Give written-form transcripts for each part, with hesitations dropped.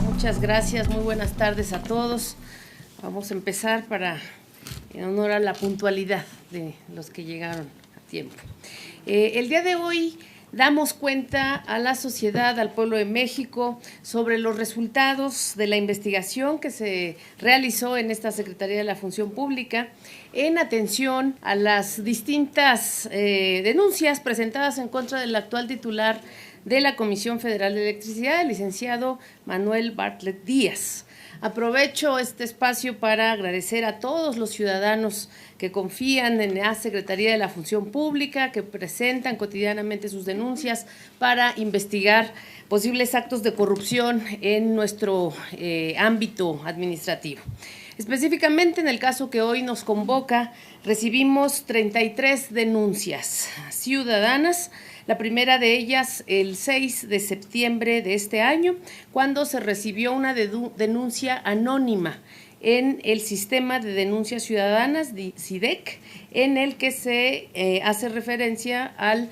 Muchas gracias, muy buenas tardes a todos. Vamos a empezar en honor a la puntualidad de los que llegaron a tiempo. El día de hoy damos cuenta a la sociedad, al pueblo de México, sobre los resultados de la investigación que se realizó en esta Secretaría de la Función Pública en atención a las distintas denuncias presentadas en contra del actual titular de la Comisión Federal de Electricidad, el licenciado Manuel Bartlett Díaz. Aprovecho este espacio para agradecer a todos los ciudadanos que confían en la Secretaría de la Función Pública, que presentan cotidianamente sus denuncias para investigar posibles actos de corrupción en nuestro ámbito administrativo. Específicamente en el caso que hoy nos convoca, recibimos 33 denuncias ciudadanas. La primera de ellas el 6 de septiembre de este año, cuando se recibió una denuncia anónima en el Sistema de Denuncias Ciudadanas, SIDEC, en el que se hace referencia al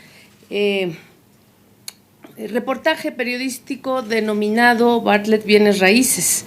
reportaje periodístico denominado Bartlett Bienes Raíces.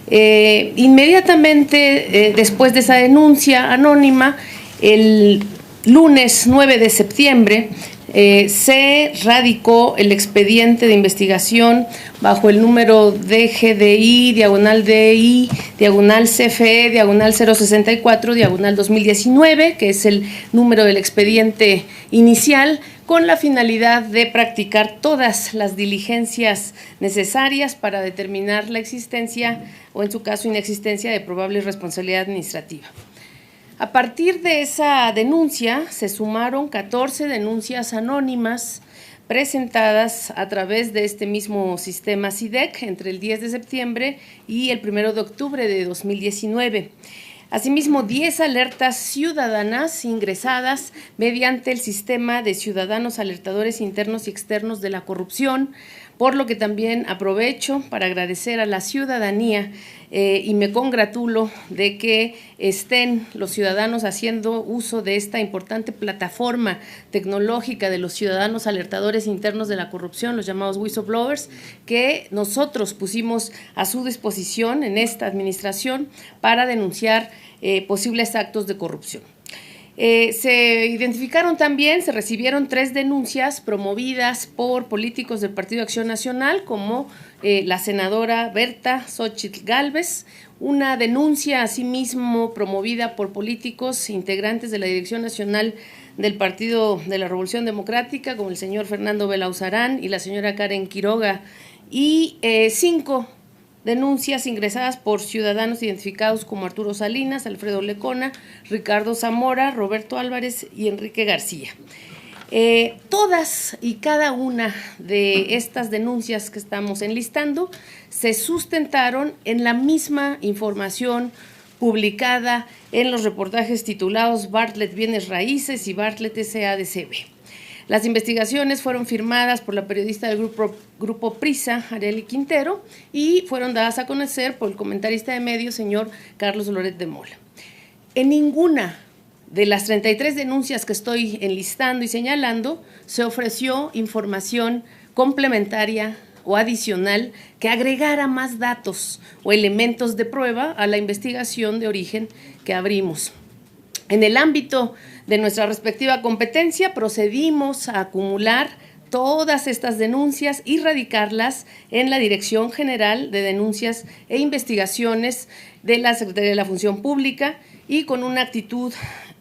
Inmediatamente después de esa denuncia anónima, el lunes 9 de septiembre, se radicó el expediente de investigación bajo el número DGDI, /DI, /CFE, /064, /2019, que es el número del expediente inicial, con la finalidad de practicar todas las diligencias necesarias para determinar la existencia o, en su caso, inexistencia de probable responsabilidad administrativa. A partir de esa denuncia se sumaron 14 denuncias anónimas presentadas a través de este mismo sistema SIDEC entre el 10 de septiembre y el 1 de octubre de 2019. Asimismo, 10 alertas ciudadanas ingresadas mediante el sistema de ciudadanos alertadores internos y externos de la corrupción, por lo que también aprovecho para agradecer a la ciudadanía y me congratulo de que estén los ciudadanos haciendo uso de esta importante plataforma tecnológica de los ciudadanos alertadores internos de la corrupción, los llamados whistleblowers, que nosotros pusimos a su disposición en esta administración para denunciar posibles actos de corrupción. Se identificaron también, se recibieron 3 denuncias promovidas por políticos del Partido Acción Nacional, como la senadora Berta Xóchitl Gálvez, una denuncia asimismo promovida por políticos integrantes de la Dirección Nacional del Partido de la Revolución Democrática, como el señor Fernando Belauzarán y la señora Karen Quiroga, y 5 denuncias ingresadas por ciudadanos identificados como Arturo Salinas, Alfredo Lecona, Ricardo Zamora, Roberto Álvarez y Enrique García. Todas y cada una de estas denuncias que estamos enlistando se sustentaron en la misma información publicada en los reportajes titulados Bartlett Bienes Raíces y Bartlett SADCB. Las investigaciones fueron firmadas por la periodista del grupo Prisa, Arely Quintero, y fueron dadas a conocer por el comentarista de medios, señor Carlos Loret de Mola. En ninguna de las 33 denuncias que estoy enlistando y señalando se ofreció información complementaria o adicional que agregara más datos o elementos de prueba a la investigación de origen que abrimos. En el ámbito de nuestra respectiva competencia, procedimos a acumular todas estas denuncias y radicarlas en la Dirección General de Denuncias e Investigaciones de la Secretaría de la Función Pública, y con una actitud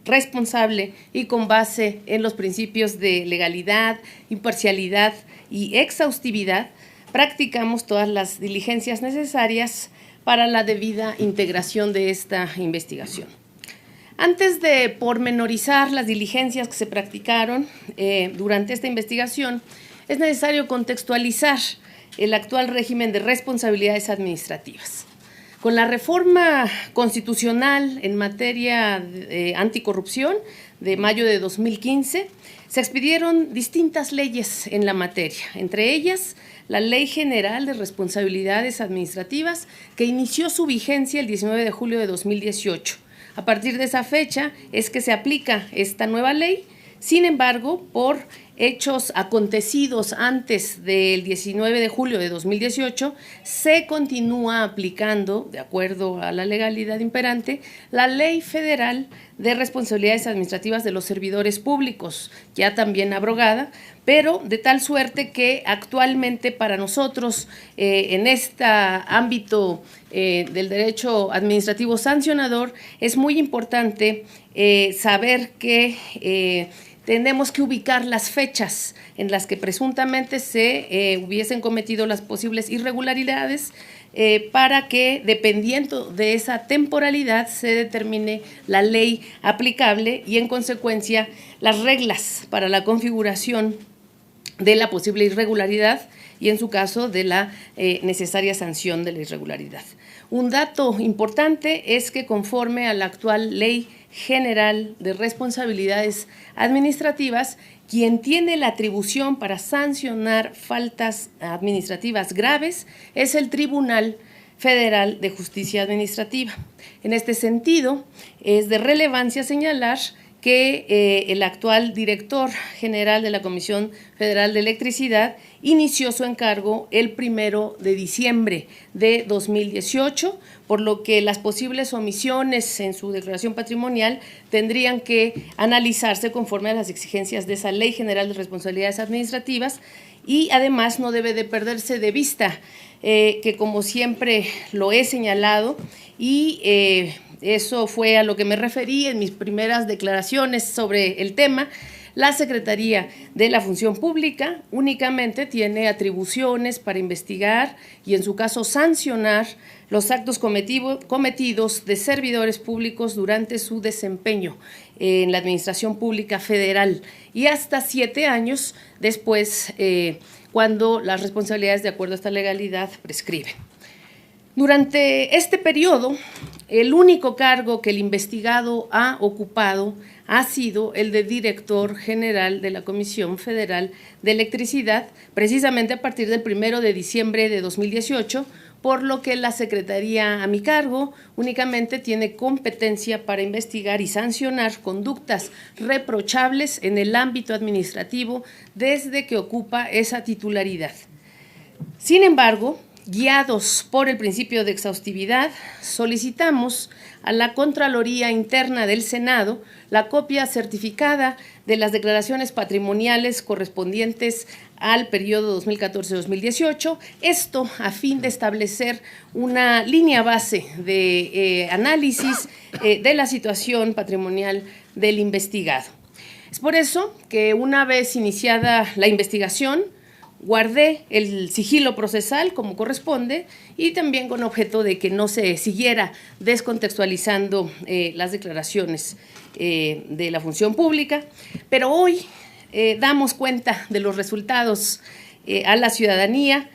responsable y con base en los principios de legalidad, imparcialidad y exhaustividad, practicamos todas las diligencias necesarias para la debida integración de esta investigación. Antes de pormenorizar las diligencias que se practicaron durante esta investigación, es necesario contextualizar el actual régimen de responsabilidades administrativas. Con la reforma constitucional en materia anticorrupción de mayo de 2015, se expidieron distintas leyes en la materia, entre ellas la Ley General de Responsabilidades Administrativas, que inició su vigencia el 19 de julio de 2018. A partir de esa fecha es que se aplica esta nueva ley. Sin embargo, por hechos acontecidos antes del 19 de julio de 2018, se continúa aplicando, de acuerdo a la legalidad imperante, la Ley Federal de Responsabilidades Administrativas de los Servidores Públicos, ya también abrogada, pero de tal suerte que actualmente para nosotros en este ámbito del derecho administrativo sancionador es muy importante saber que tenemos que ubicar las fechas en las que presuntamente se hubiesen cometido las posibles irregularidades para que, dependiendo de esa temporalidad, se determine la ley aplicable y, en consecuencia, las reglas para la configuración de la posible irregularidad y, en su caso, de la necesaria sanción de la irregularidad. Un dato importante es que, conforme a la actual Ley General de Responsabilidades Administrativas, quien tiene la atribución para sancionar faltas administrativas graves es el Tribunal Federal de Justicia Administrativa. En este sentido, es de relevancia señalar que el actual director general de la Comisión Federal de Electricidad inició su encargo el 1 de diciembre de 2018, por lo que las posibles omisiones en su declaración patrimonial tendrían que analizarse conforme a las exigencias de esa Ley General de Responsabilidades Administrativas y además no debe de perderse de vista que, como siempre lo he señalado y eso fue a lo que me referí en mis primeras declaraciones sobre el tema, la Secretaría de la Función Pública únicamente tiene atribuciones para investigar y, en su caso, sancionar los actos cometidos de servidores públicos durante su desempeño en la Administración Pública Federal y hasta 7 años después, cuando las responsabilidades de acuerdo a esta legalidad prescriben. Durante este periodo, el único cargo que el investigado ha ocupado ha sido el de director general de la Comisión Federal de Electricidad, precisamente a partir del 1 de diciembre de 2018, por lo que la Secretaría a mi cargo únicamente tiene competencia para investigar y sancionar conductas reprochables en el ámbito administrativo desde que ocupa esa titularidad. Sin embargo, guiados por el principio de exhaustividad, solicitamos a la Contraloría Interna del Senado la copia certificada de las declaraciones patrimoniales correspondientes al periodo 2014-2018, esto a fin de establecer una línea base de análisis de la situación patrimonial del investigado. Es por eso que, una vez iniciada la investigación, guardé el sigilo procesal como corresponde y también con objeto de que no se siguiera descontextualizando las declaraciones de la función pública, pero hoy damos cuenta de los resultados a la ciudadanía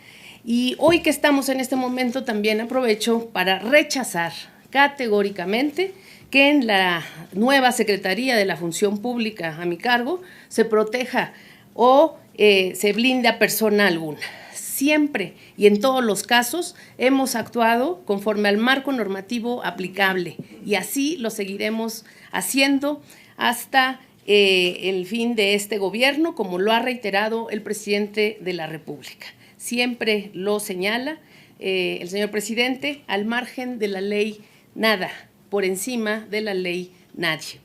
y hoy que estamos en este momento también aprovecho para rechazar categóricamente que en la nueva Secretaría de la Función Pública a mi cargo se proteja o se blinde a persona alguna. Siempre y en todos los casos hemos actuado conforme al marco normativo aplicable y así lo seguiremos haciendo hasta el fin de este gobierno, como lo ha reiterado el presidente de la República. Siempre lo señala el señor presidente: al margen de la ley nada, por encima de la ley nadie.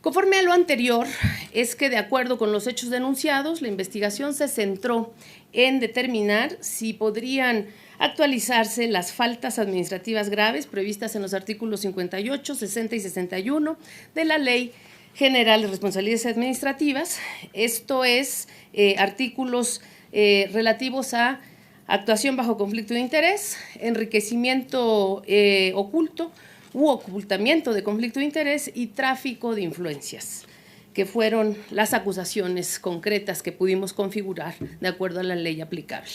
Conforme a lo anterior, es que, de acuerdo con los hechos denunciados, la investigación se centró en determinar si podrían actualizarse las faltas administrativas graves previstas en los artículos 58, 60 y 61 de la Ley General de Responsabilidades Administrativas, esto es, artículos relativos a actuación bajo conflicto de interés, enriquecimiento oculto u ocultamiento de conflicto de interés y tráfico de influencias, que fueron las acusaciones concretas que pudimos configurar de acuerdo a la ley aplicable.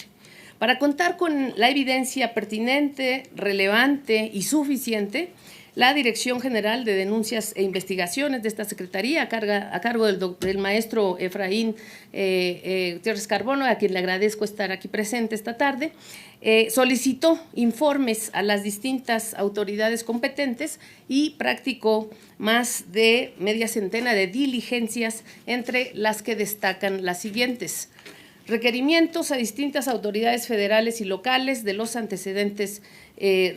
Para contar con la evidencia pertinente, relevante y suficiente, la Dirección General de Denuncias e Investigaciones de esta Secretaría, a cargo del maestro Efraín Gutiérrez Carbono, a quien le agradezco estar aquí presente esta tarde, solicitó informes a las distintas autoridades competentes y practicó más de media centena de diligencias, entre las que destacan las siguientes: requerimientos a distintas autoridades federales y locales de los antecedentes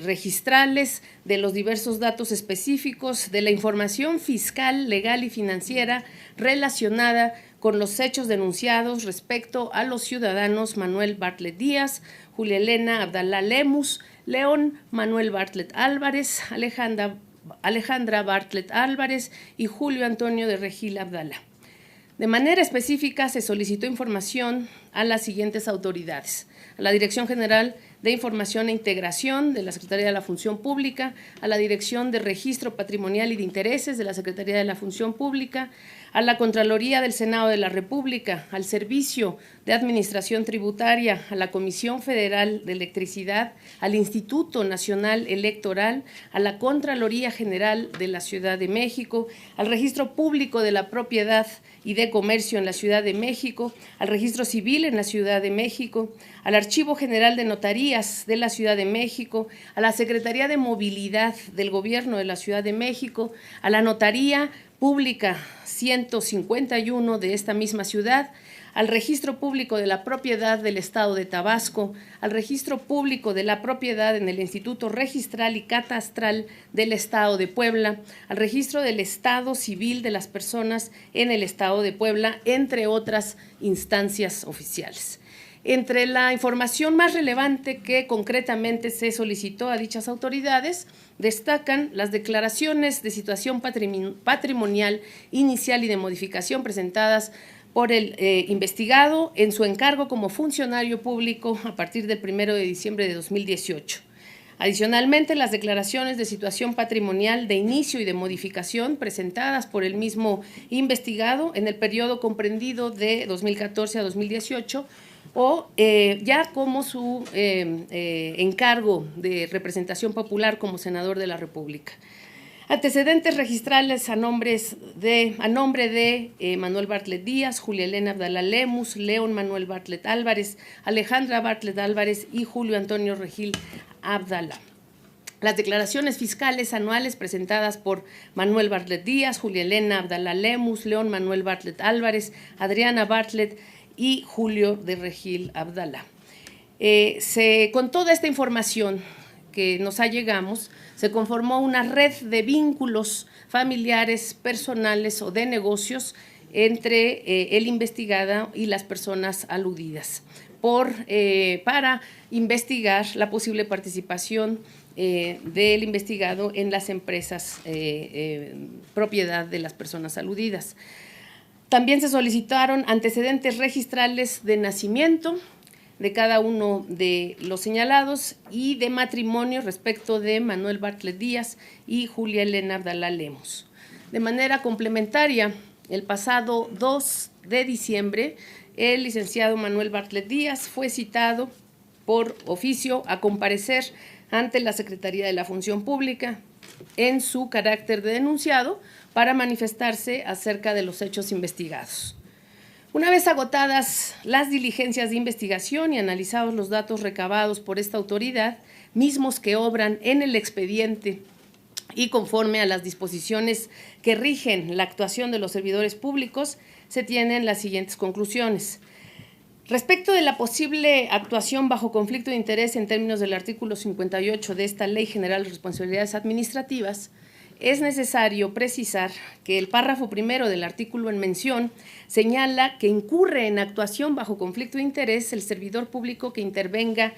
registrales, de los diversos datos específicos, de la información fiscal, legal y financiera relacionada con los hechos denunciados respecto a los ciudadanos Manuel Bartlett Díaz, Julia Elena Abdalá Lemus, León Manuel Bartlett Álvarez, Alejandra Bartlett Álvarez y Julio Antonio de Regil Abdalá. De manera específica, se solicitó información a las siguientes autoridades: a la Dirección General de Información e Integración de la Secretaría de la Función Pública, a la Dirección de Registro Patrimonial y de Intereses de la Secretaría de la Función Pública, a la Contraloría del Senado de la República, al Servicio de Administración Tributaria, a la Comisión Federal de Electricidad, al Instituto Nacional Electoral, a la Contraloría General de la Ciudad de México, al Registro Público de la Propiedad y de Comercio en la Ciudad de México, al Registro Civil en la Ciudad de México, al Archivo General de Notarías de la Ciudad de México, a la Secretaría de Movilidad del Gobierno de la Ciudad de México, a la Notaría Pública 151 de esta misma ciudad, al Registro Público de la Propiedad del Estado de Tabasco, al Registro Público de la Propiedad en el Instituto Registral y Catastral del Estado de Puebla, al Registro del Estado Civil de las Personas en el Estado de Puebla, entre otras instancias oficiales. Entre la información más relevante que concretamente se solicitó a dichas autoridades, destacan las declaraciones de situación patrimonial inicial y de modificación presentadas por el investigado en su encargo como funcionario público a partir del 1 de diciembre de 2018. Adicionalmente, las declaraciones de situación patrimonial de inicio y de modificación presentadas por el mismo investigado en el periodo comprendido de 2014 a 2018, o ya como su encargo de representación popular como senador de la República. Antecedentes registrales a nombre de Manuel Bartlett Díaz, Julia Elena Abdalá Lemus, León Manuel Bartlett Álvarez, Alejandra Bartlett Álvarez y Julio Antonio Regil Abdalá. Las declaraciones fiscales anuales presentadas por Manuel Bartlett Díaz, Julia Elena Abdalá Lemus, León Manuel Bartlett Álvarez, Adriana Bartlett y Julio de Regil Abdalá. Con toda esta información que nos allegamos, se conformó una red de vínculos familiares, personales o de negocios entre el investigado y las personas aludidas para investigar la posible participación del investigado en las empresas propiedad de las personas aludidas. También se solicitaron antecedentes registrales de nacimiento de cada uno de los señalados y de matrimonio respecto de Manuel Bartlett Díaz y Julia Elena Abdalá Lemus. De manera complementaria, el pasado 2 de diciembre, el licenciado Manuel Bartlett Díaz fue citado por oficio a comparecer ante la Secretaría de la Función Pública en su carácter de denunciado para manifestarse acerca de los hechos investigados. Una vez agotadas las diligencias de investigación y analizados los datos recabados por esta autoridad, mismos que obran en el expediente y conforme a las disposiciones que rigen la actuación de los servidores públicos, se tienen las siguientes conclusiones. Respecto de la posible actuación bajo conflicto de interés en términos del artículo 58 de esta Ley General de Responsabilidades Administrativas, es necesario precisar que el párrafo primero del artículo en mención señala que incurre en actuación bajo conflicto de interés el servidor público que intervenga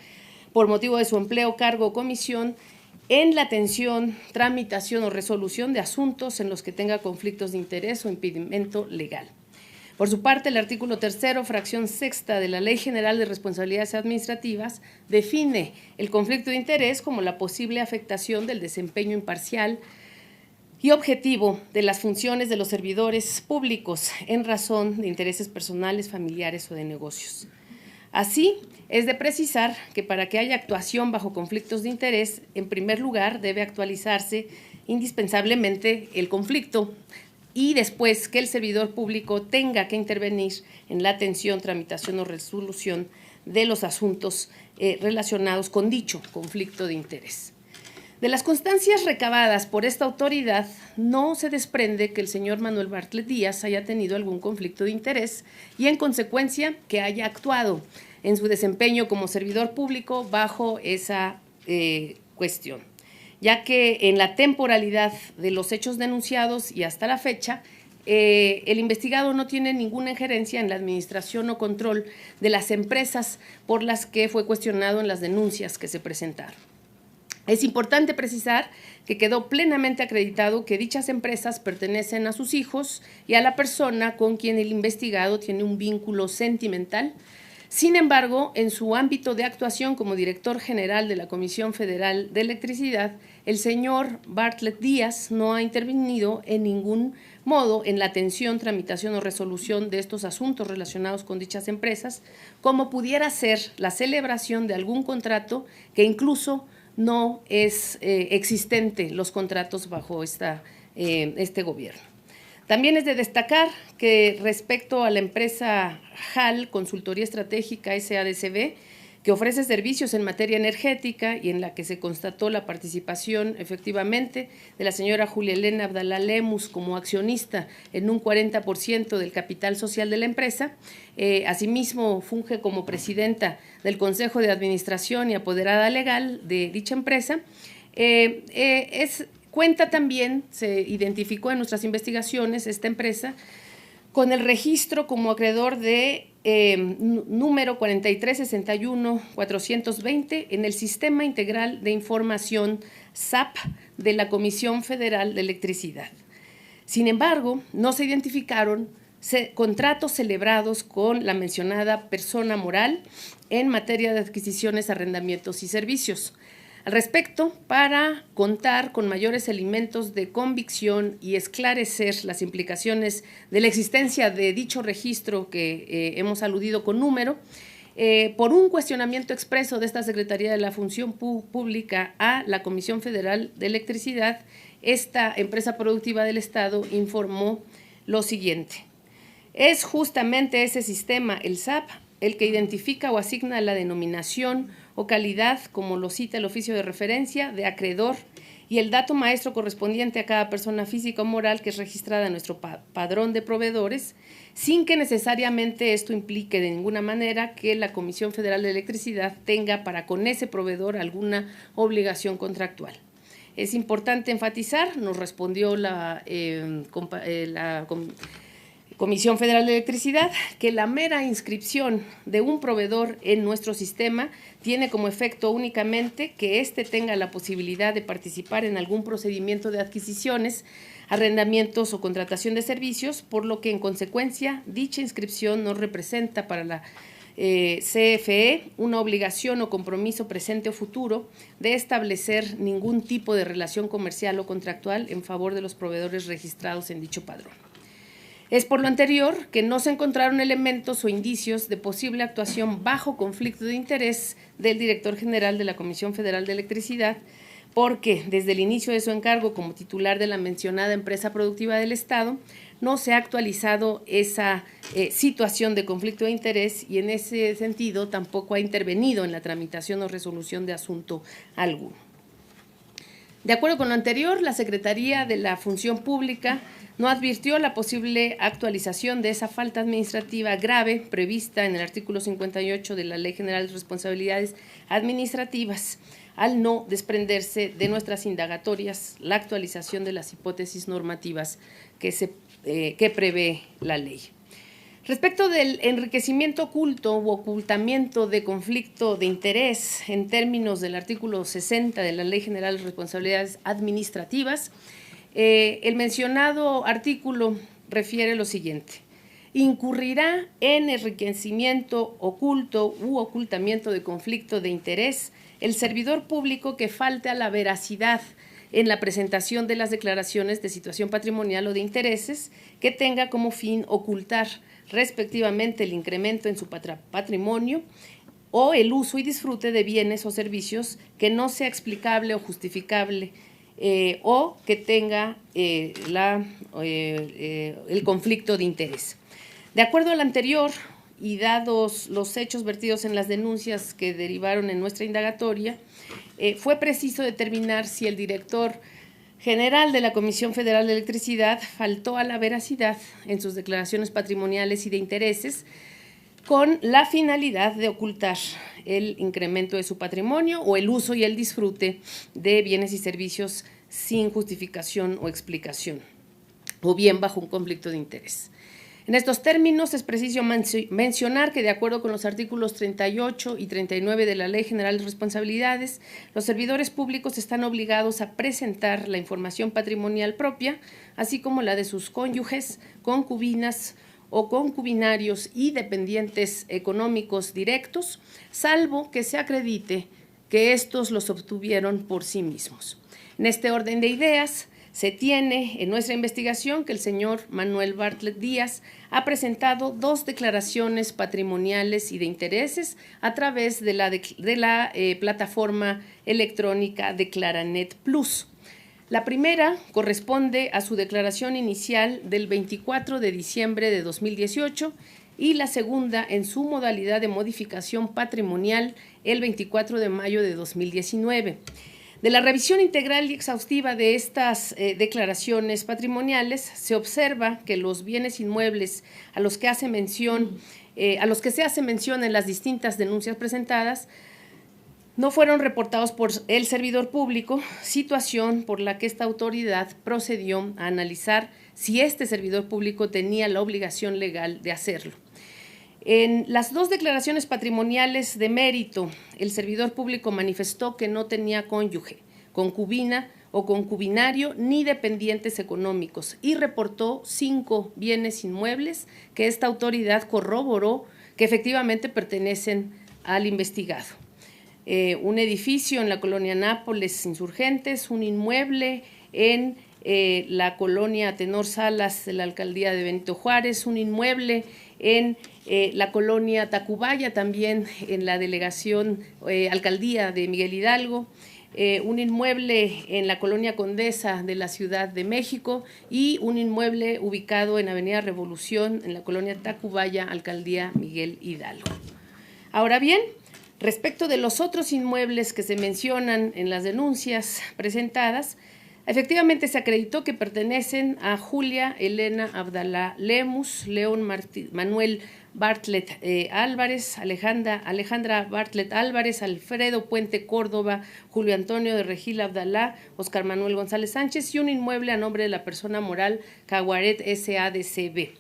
por motivo de su empleo, cargo o comisión en la atención, tramitación o resolución de asuntos en los que tenga conflictos de interés o impedimento legal. Por su parte, el artículo 3º, fracción 6ª de la Ley General de Responsabilidades Administrativas define el conflicto de interés como la posible afectación del desempeño imparcial y objetivo de las funciones de los servidores públicos en razón de intereses personales, familiares o de negocios. Así, es de precisar que para que haya actuación bajo conflictos de interés, en primer lugar debe actualizarse indispensablemente el conflicto y después que el servidor público tenga que intervenir en la atención, tramitación o resolución de los asuntos relacionados con dicho conflicto de interés. De las constancias recabadas por esta autoridad, no se desprende que el señor Manuel Bartlett Díaz haya tenido algún conflicto de interés y, en consecuencia, que haya actuado en su desempeño como servidor público bajo esa cuestión, ya que en la temporalidad de los hechos denunciados y hasta la fecha, el investigado no tiene ninguna injerencia en la administración o control de las empresas por las que fue cuestionado en las denuncias que se presentaron. Es importante precisar que quedó plenamente acreditado que dichas empresas pertenecen a sus hijos y a la persona con quien el investigado tiene un vínculo sentimental. Sin embargo, en su ámbito de actuación como director general de la Comisión Federal de Electricidad, el señor Bartlett Díaz no ha intervenido en ningún modo en la atención, tramitación o resolución de estos asuntos relacionados con dichas empresas, como pudiera ser la celebración de algún contrato que incluso no es existente los contratos bajo este gobierno. También es de destacar que respecto a la empresa HAL, Consultoría Estratégica SADCB, que ofrece servicios en materia energética y en la que se constató la participación efectivamente de la señora Julia Elena Abdalá Lemus como accionista en un 40% del capital social de la empresa. Asimismo, funge como presidenta del Consejo de Administración y apoderada legal de dicha empresa. Cuenta también, se identificó en nuestras investigaciones esta empresa con el registro como acreedor de número 4361-420 en el Sistema Integral de Información SAP de la Comisión Federal de Electricidad. Sin embargo, no se identificaron contratos celebrados con la mencionada persona moral en materia de adquisiciones, arrendamientos y servicios. Al respecto, para contar con mayores elementos de convicción y esclarecer las implicaciones de la existencia de dicho registro que hemos aludido con número, por un cuestionamiento expreso de esta Secretaría de la Función Pública a la Comisión Federal de Electricidad, esta empresa productiva del Estado informó lo siguiente: es justamente ese sistema, el SAP, el que identifica o asigna la denominación o calidad, como lo cita el oficio de referencia, de acreedor y el dato maestro correspondiente a cada persona física o moral que es registrada en nuestro padrón de proveedores, sin que necesariamente esto implique de ninguna manera que la Comisión Federal de Electricidad tenga para con ese proveedor alguna obligación contractual. Es importante enfatizar, nos respondió la Comisión Federal de Electricidad, que la mera inscripción de un proveedor en nuestro sistema tiene como efecto únicamente que éste tenga la posibilidad de participar en algún procedimiento de adquisiciones, arrendamientos o contratación de servicios, por lo que en consecuencia dicha inscripción no representa para la CFE una obligación o compromiso presente o futuro de establecer ningún tipo de relación comercial o contractual en favor de los proveedores registrados en dicho padrón. Es por lo anterior que no se encontraron elementos o indicios de posible actuación bajo conflicto de interés del director general de la Comisión Federal de Electricidad, porque desde el inicio de su encargo como titular de la mencionada empresa productiva del Estado, no se ha actualizado esa situación de conflicto de interés y en ese sentido tampoco ha intervenido en la tramitación o resolución de asunto alguno. De acuerdo con lo anterior, la Secretaría de la Función Pública no advirtió la posible actualización de esa falta administrativa grave prevista en el artículo 58 de la Ley General de Responsabilidades Administrativas, al no desprenderse de nuestras indagatorias la actualización de las hipótesis normativas que prevé la ley. Respecto del enriquecimiento oculto u ocultamiento de conflicto de interés en términos del artículo 60 de la Ley General de Responsabilidades Administrativas, el mencionado artículo refiere lo siguiente: incurrirá en enriquecimiento oculto u ocultamiento de conflicto de interés el servidor público que falte a la veracidad en la presentación de las declaraciones de situación patrimonial o de intereses que tenga como fin ocultar respectivamente el incremento en su patrimonio o el uso y disfrute de bienes o servicios que no sea explicable o justificable o que tenga el conflicto de interés. De acuerdo al anterior y dados los hechos vertidos en las denuncias que derivaron en nuestra indagatoria, fue preciso determinar si el director general de la Comisión Federal de Electricidad faltó a la veracidad en sus declaraciones patrimoniales y de intereses con la finalidad de ocultar el incremento de su patrimonio o el uso y el disfrute de bienes y servicios sin justificación o explicación, o bien bajo un conflicto de interés. En estos términos, es preciso mencionar que, de acuerdo con los artículos 38 y 39 de la Ley General de Responsabilidades, los servidores públicos están obligados a presentar la información patrimonial propia, así como la de sus cónyuges, concubinas o concubinarios y dependientes económicos directos, salvo que se acredite que estos los obtuvieron por sí mismos. En este orden de ideas, se tiene en nuestra investigación que el señor Manuel Bartlett Díaz ha presentado 2 declaraciones patrimoniales y de intereses a través de la plataforma electrónica Declaranet Plus. La primera corresponde a su declaración inicial del 24 de diciembre de 2018 y la segunda en su modalidad de modificación patrimonial el 24 de mayo de 2019. De la revisión integral y exhaustiva de estas declaraciones patrimoniales, se observa que los bienes inmuebles a los que se hace mención en las distintas denuncias presentadas no fueron reportados por el servidor público, situación por la que esta autoridad procedió a analizar si este servidor público tenía la obligación legal de hacerlo. En las 2 declaraciones patrimoniales de mérito, el servidor público manifestó que no tenía cónyuge, concubina o concubinario ni dependientes económicos y reportó 5 bienes inmuebles que esta autoridad corroboró que efectivamente pertenecen al investigado. Un edificio en la colonia Nápoles Insurgentes, un inmueble en la colonia Tenor Salas de la alcaldía de Benito Juárez, un inmueble en la colonia Tacubaya, también en la delegación alcaldía de Miguel Hidalgo, un inmueble en la colonia Condesa de la Ciudad de México y un inmueble ubicado en Avenida Revolución en la colonia Tacubaya, alcaldía Miguel Hidalgo. Ahora bien, respecto de los otros inmuebles que se mencionan en las denuncias presentadas, efectivamente se acreditó que pertenecen a Julia Elena Abdalá Lemus, León Manuel Bartlett Álvarez, Alejandra Bartlett Álvarez, Alfredo Puente Córdoba, Julio Antonio de Regil Abdalá, Oscar Manuel González Sánchez y un inmueble a nombre de la persona moral Caguaret S.A.D.C.B.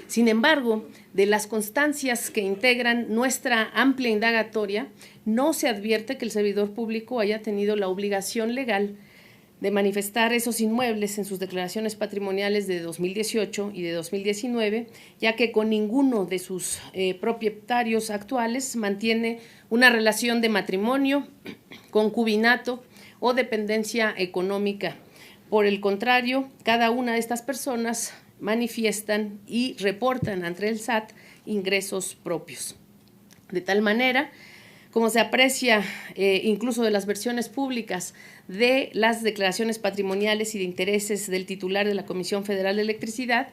Sin embargo, de las constancias que integran nuestra amplia indagatoria, no se advierte que el servidor público haya tenido la obligación legal de manifestar esos inmuebles en sus declaraciones patrimoniales de 2018 y de 2019, ya que con ninguno de sus propietarios actuales mantiene una relación de matrimonio, concubinato o dependencia económica. Por el contrario, cada una de estas personas manifiestan y reportan ante el SAT ingresos propios. De tal manera, como se aprecia incluso de las versiones públicas de las declaraciones patrimoniales y de intereses del titular de la Comisión Federal de Electricidad,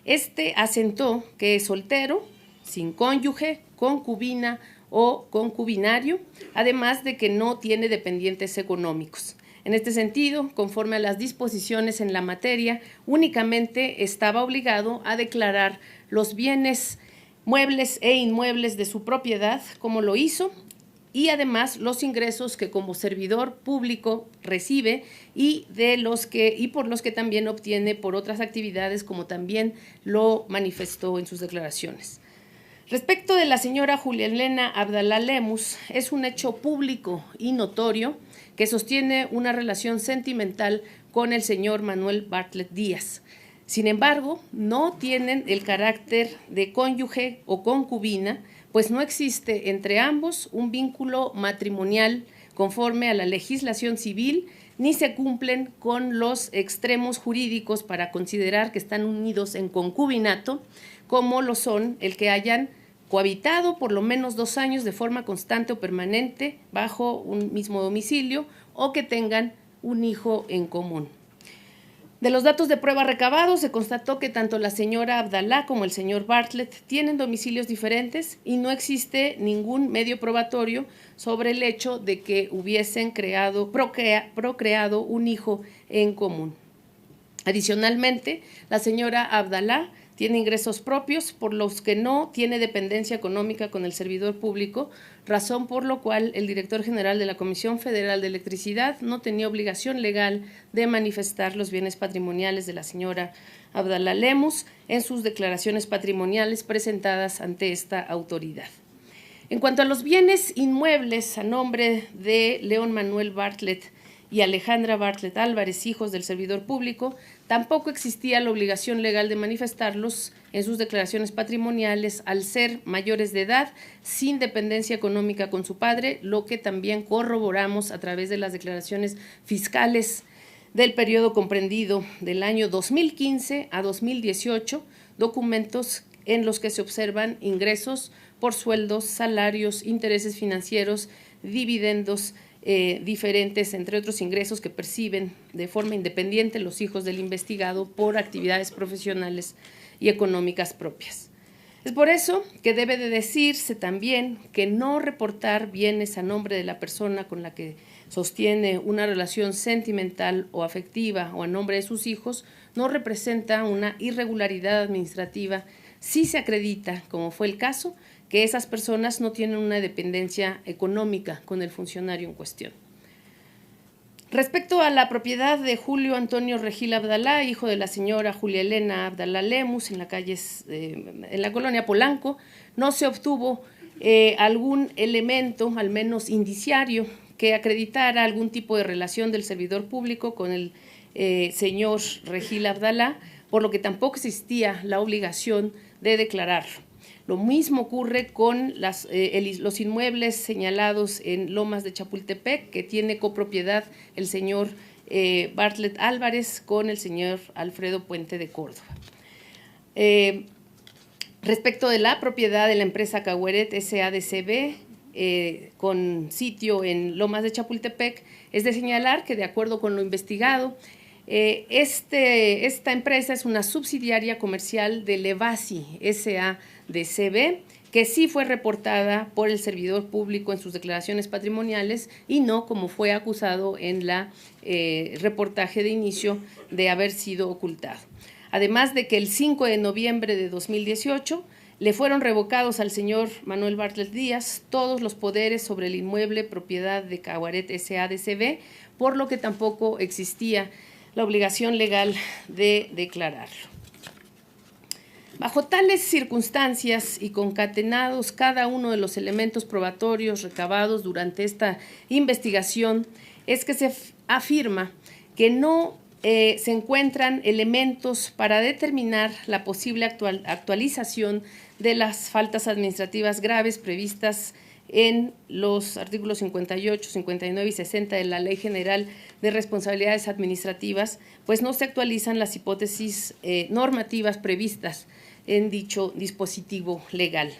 este asentó que es soltero, sin cónyuge, concubina o concubinario, además de que no tiene dependientes económicos. En este sentido, conforme a las disposiciones en la materia, únicamente estaba obligado a declarar los bienes muebles e inmuebles de su propiedad, como lo hizo, y además los ingresos que como servidor público recibe y por los que también obtiene por otras actividades, como también lo manifestó en sus declaraciones. Respecto de la señora Julia Elena Abdalá Lemus, es un hecho público y notorio que sostiene una relación sentimental con el señor Manuel Bartlett Díaz. Sin embargo, no tienen el carácter de cónyuge o concubina, pues no existe entre ambos un vínculo matrimonial conforme a la legislación civil, ni se cumplen con los extremos jurídicos para considerar que están unidos en concubinato, como lo son el que hayan cohabitado por lo menos 2 años de forma constante o permanente bajo un mismo domicilio o que tengan un hijo en común. De los datos de prueba recabados, se constató que tanto la señora Abdalá como el señor Bartlett tienen domicilios diferentes y no existe ningún medio probatorio sobre el hecho de que hubiesen procreado un hijo en común. Adicionalmente, la señora Abdalá tiene ingresos propios por los que no tiene dependencia económica con el servidor público, razón por lo cual el director general de la Comisión Federal de Electricidad no tenía obligación legal de manifestar los bienes patrimoniales de la señora Abdalá Lemus en sus declaraciones patrimoniales presentadas ante esta autoridad. En cuanto a los bienes inmuebles a nombre de León Manuel Bartlett y Alejandra Bartlett Álvarez, hijos del servidor público, tampoco existía la obligación legal de manifestarlos en sus declaraciones patrimoniales al ser mayores de edad, sin dependencia económica con su padre, lo que también corroboramos a través de las declaraciones fiscales del periodo comprendido del año 2015 a 2018, documentos en los que se observan ingresos por sueldos, salarios, intereses financieros, dividendos, diferentes, entre otros ingresos que perciben de forma independiente los hijos del investigado por actividades profesionales y económicas propias. Es por eso que debe de decirse también que no reportar bienes a nombre de la persona con la que sostiene una relación sentimental o afectiva o a nombre de sus hijos no representa una irregularidad administrativa si se acredita, como fue el caso, que esas personas no tienen una dependencia económica con el funcionario en cuestión. Respecto a la propiedad de Julio Antonio Regil Abdalá, hijo de la señora Julia Elena Abdalá Lemus, en la colonia Polanco, no se obtuvo algún elemento, al menos indiciario, que acreditara algún tipo de relación del servidor público con el señor Regil Abdalá, por lo que tampoco existía la obligación de declararlo. Lo mismo ocurre con los inmuebles señalados en Lomas de Chapultepec, que tiene copropiedad el señor Bartlett Álvarez con el señor Alfredo Puente de Córdoba. Respecto de la propiedad de la empresa Cagueret SADCB, con sitio en Lomas de Chapultepec, es de señalar que, de acuerdo con lo investigado, esta empresa es una subsidiaria comercial de Levasi SADCB, que sí fue reportada por el servidor público en sus declaraciones patrimoniales y no como fue acusado en la reportaje de inicio de haber sido ocultado. Además de que el 5 de noviembre de 2018 le fueron revocados al señor Manuel Bartlett Díaz todos los poderes sobre el inmueble propiedad de Cagueret SADCB, por lo que tampoco existía la obligación legal de declararlo. Bajo tales circunstancias y concatenados cada uno de los elementos probatorios recabados durante esta investigación, es que se afirma que no se encuentran elementos para determinar la posible actualización de las faltas administrativas graves previstas en los artículos 58, 59 y 60 de la Ley General de Responsabilidades Administrativas, pues no se actualizan las hipótesis normativas previstas en dicho dispositivo legal.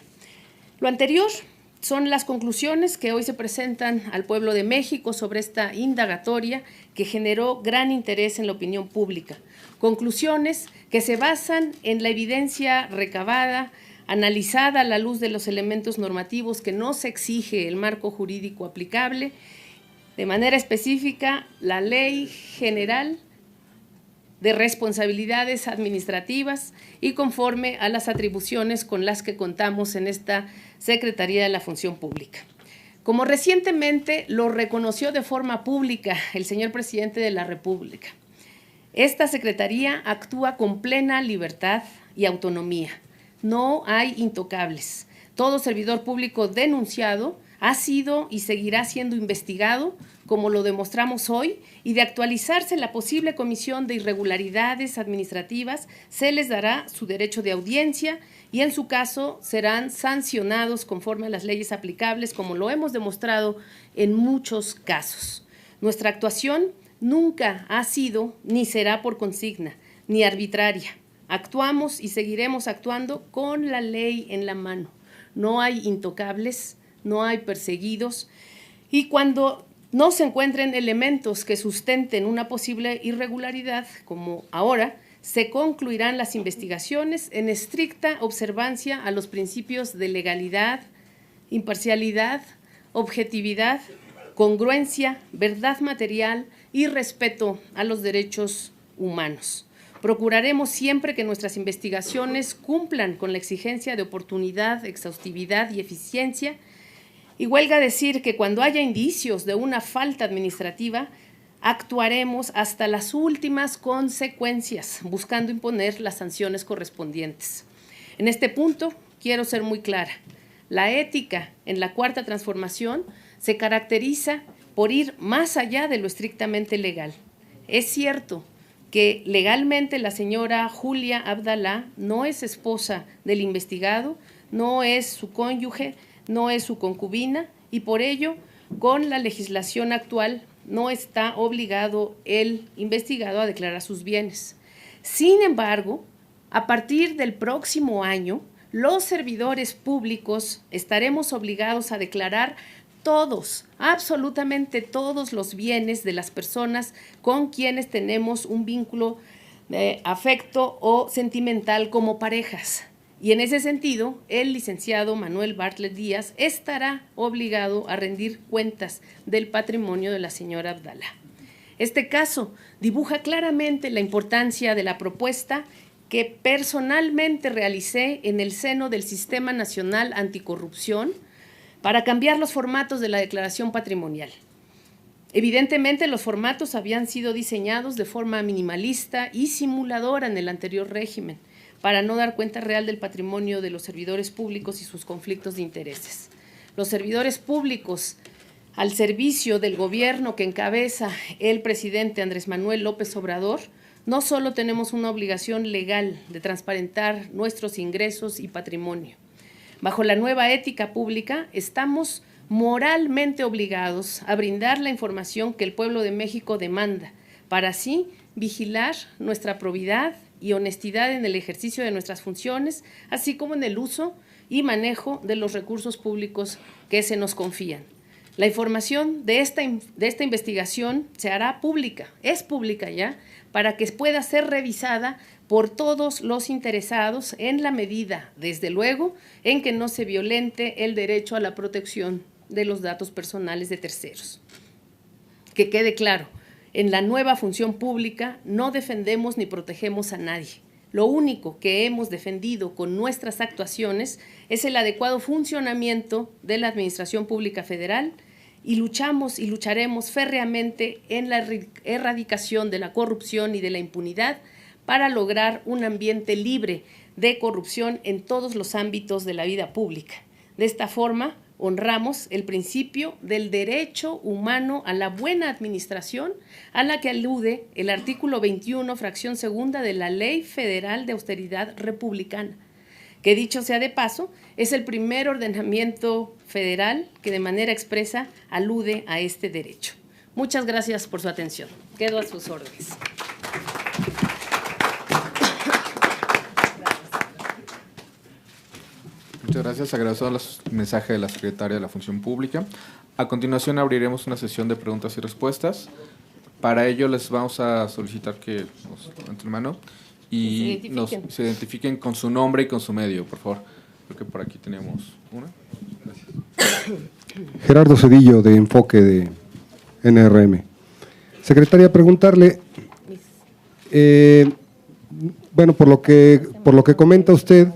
Lo anterior son las conclusiones que hoy se presentan al pueblo de México sobre esta indagatoria que generó gran interés en la opinión pública. Conclusiones que se basan en la evidencia recabada, analizada a la luz de los elementos normativos que nos exige el marco jurídico aplicable, de manera específica la Ley General de Responsabilidades Administrativas y conforme a las atribuciones con las que contamos en esta Secretaría de la Función Pública. Como recientemente lo reconoció de forma pública el señor presidente de la República, esta Secretaría actúa con plena libertad y autonomía. No hay intocables. Todo servidor público denunciado ha sido y seguirá siendo investigado, como lo demostramos hoy, y de actualizarse la posible comisión de irregularidades administrativas, se les dará su derecho de audiencia y en su caso serán sancionados conforme a las leyes aplicables, como lo hemos demostrado en muchos casos. Nuestra actuación nunca ha sido ni será por consigna, ni arbitraria. Actuamos y seguiremos actuando con la ley en la mano. No hay intocables, no hay perseguidos. Y cuando no se encuentren elementos que sustenten una posible irregularidad, como ahora, se concluirán las investigaciones en estricta observancia a los principios de legalidad, imparcialidad, objetividad, congruencia, verdad material y respeto a los derechos humanos. Procuraremos siempre que nuestras investigaciones cumplan con la exigencia de oportunidad, exhaustividad y eficiencia. Y huelga decir que cuando haya indicios de una falta administrativa, actuaremos hasta las últimas consecuencias, buscando imponer las sanciones correspondientes. En este punto, quiero ser muy clara. La ética en la Cuarta Transformación se caracteriza por ir más allá de lo estrictamente legal. Es cierto que legalmente la señora Julia Abdalá no es esposa del investigado, no es su cónyuge, no es su concubina y por ello, con la legislación actual, no está obligado el investigado a declarar sus bienes. Sin embargo, a partir del próximo año, los servidores públicos estaremos obligados a declarar todos, absolutamente todos los bienes de las personas con quienes tenemos un vínculo de afecto o sentimental como parejas. Y en ese sentido, el licenciado Manuel Bartlett Díaz estará obligado a rendir cuentas del patrimonio de la señora Abdalá. Este caso dibuja claramente la importancia de la propuesta que personalmente realicé en el seno del Sistema Nacional Anticorrupción para cambiar los formatos de la declaración patrimonial. Evidentemente, los formatos habían sido diseñados de forma minimalista y simuladora en el anterior régimen, para no dar cuenta real del patrimonio de los servidores públicos y sus conflictos de intereses. Los servidores públicos al servicio del gobierno que encabeza el presidente Andrés Manuel López Obrador, no solo tenemos una obligación legal de transparentar nuestros ingresos y patrimonio. Bajo la nueva ética pública, estamos moralmente obligados a brindar la información que el pueblo de México demanda, para así vigilar nuestra probidad y honestidad en el ejercicio de nuestras funciones, así como en el uso y manejo de los recursos públicos que se nos confían. La información de esta investigación se hará pública, es pública ya, para que pueda ser revisada por todos los interesados en la medida, desde luego, en que no se violente el derecho a la protección de los datos personales de terceros. Que quede claro, en la nueva función pública no defendemos ni protegemos a nadie. Lo único que hemos defendido con nuestras actuaciones es el adecuado funcionamiento de la Administración Pública Federal y luchamos y lucharemos férreamente en la erradicación de la corrupción y de la impunidad para lograr un ambiente libre de corrupción en todos los ámbitos de la vida pública. De esta forma, honramos el principio del derecho humano a la buena administración, a la que alude el artículo 21, fracción segunda de la Ley Federal de Austeridad Republicana, que dicho sea de paso, es el primer ordenamiento federal que de manera expresa alude a este derecho. Muchas gracias por su atención. Quedo a sus órdenes. Muchas gracias. Agradezco el mensaje de la Secretaria de la Función Pública. A continuación abriremos una sesión de preguntas y respuestas. Para ello les vamos a solicitar que nos levanten mano y se identifiquen con su nombre y con su medio, por favor. Creo que por aquí tenemos una. Gracias. Gerardo Cedillo, de Enfoque de NRM. Secretaria, preguntarle, bueno, por lo que comenta usted,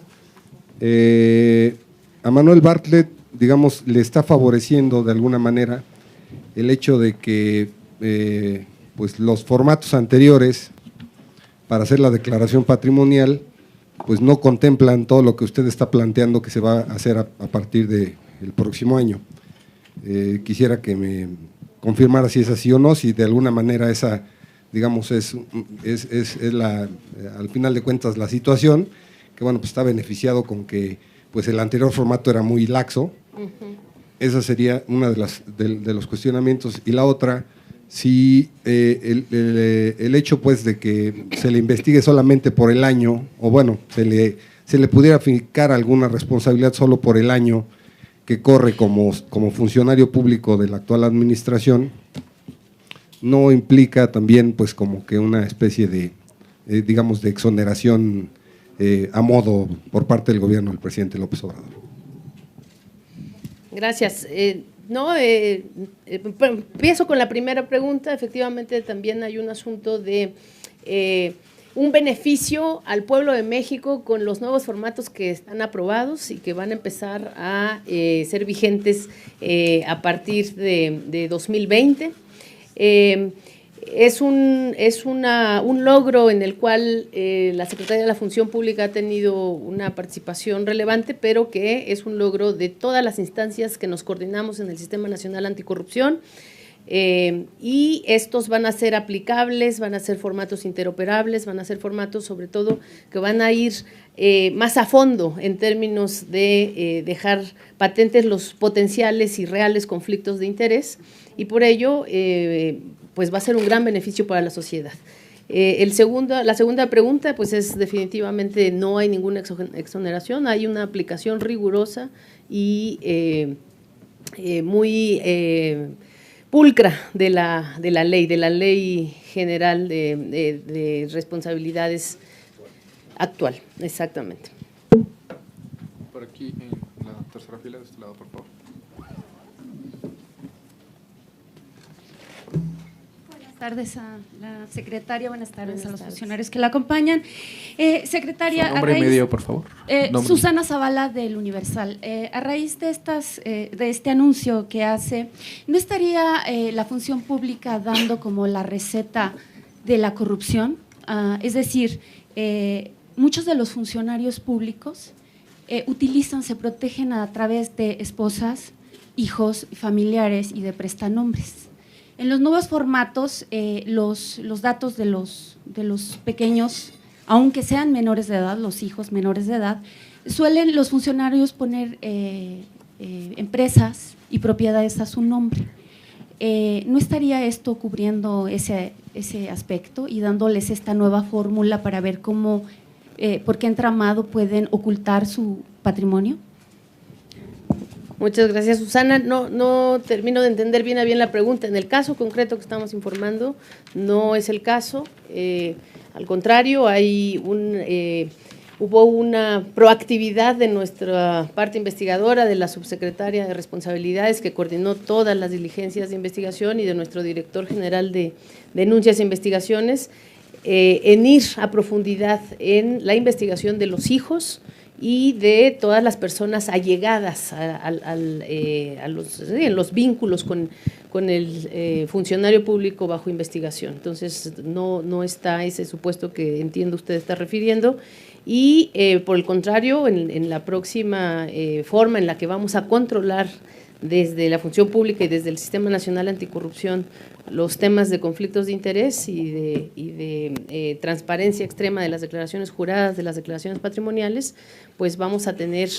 a Manuel Bartlett, digamos, le está favoreciendo de alguna manera el hecho de que pues los formatos anteriores para hacer la declaración patrimonial pues no contemplan todo lo que usted está planteando que se va a hacer a partir del próximo año. Quisiera que me confirmara si es así o no, si de alguna manera esa, digamos, es al final de cuentas la situación, que bueno, pues está beneficiado con que pues el anterior formato era muy laxo. Esa sería una de los cuestionamientos. Y la otra, si el hecho pues de que se le investigue solamente por el año, o bueno, se le pudiera fijar alguna responsabilidad solo por el año que corre como funcionario público de la actual administración, no implica también pues como que una especie de, digamos, de exoneración a modo por parte del gobierno del presidente López Obrador. Gracias. Empiezo con la primera pregunta. Efectivamente, también hay un asunto de un beneficio al pueblo de México con los nuevos formatos que están aprobados y que van a empezar a ser vigentes a partir de 2020. Es un logro en el cual la Secretaría de la Función Pública ha tenido una participación relevante, pero que es un logro de todas las instancias que nos coordinamos en el Sistema Nacional Anticorrupción, y estos van a ser aplicables, van a ser formatos interoperables, van a ser formatos sobre todo que van a ir más a fondo en términos de dejar patentes los potenciales y reales conflictos de interés, y por ello pues va a ser un gran beneficio para la sociedad. La segunda pregunta, pues es definitivamente no hay ninguna exoneración, hay una aplicación rigurosa y muy pulcra de la ley general de responsabilidades actual, exactamente. Por aquí en la tercera fila de este lado, por favor. Buenas tardes a la secretaria, buenas tardes a los funcionarios que la acompañan. Secretaria, Su nombre y medio, por favor. Susana Zavala del Universal. A raíz de este anuncio que hace, ¿no estaría la función pública dando como la receta de la corrupción? Es decir, muchos de los funcionarios públicos se protegen a través de esposas, hijos, familiares y de prestanombres. En los nuevos formatos, los datos de los pequeños, aunque sean menores de edad, los hijos menores de edad, suelen los funcionarios poner empresas y propiedades a su nombre. ¿No estaría esto cubriendo ese aspecto y dándoles esta nueva fórmula para ver cómo, por qué entramado pueden ocultar su patrimonio? Muchas gracias, Susana. No termino de entender bien la pregunta. En el caso concreto que estamos informando, no es el caso. Al contrario, hubo una proactividad de nuestra parte investigadora, de la subsecretaria de Responsabilidades, que coordinó todas las diligencias de investigación, y de nuestro director general de Denuncias e Investigaciones, en ir a profundidad en la investigación de los hijos y de todas las personas allegadas en los vínculos con el funcionario público bajo investigación. Entonces, no está ese supuesto que entiendo usted está refiriendo, y por el contrario, en la próxima forma en la que vamos a controlar desde la función pública y desde el Sistema Nacional Anticorrupción los temas de conflictos de interés y de transparencia extrema de las declaraciones juradas, de las declaraciones patrimoniales, pues vamos a tener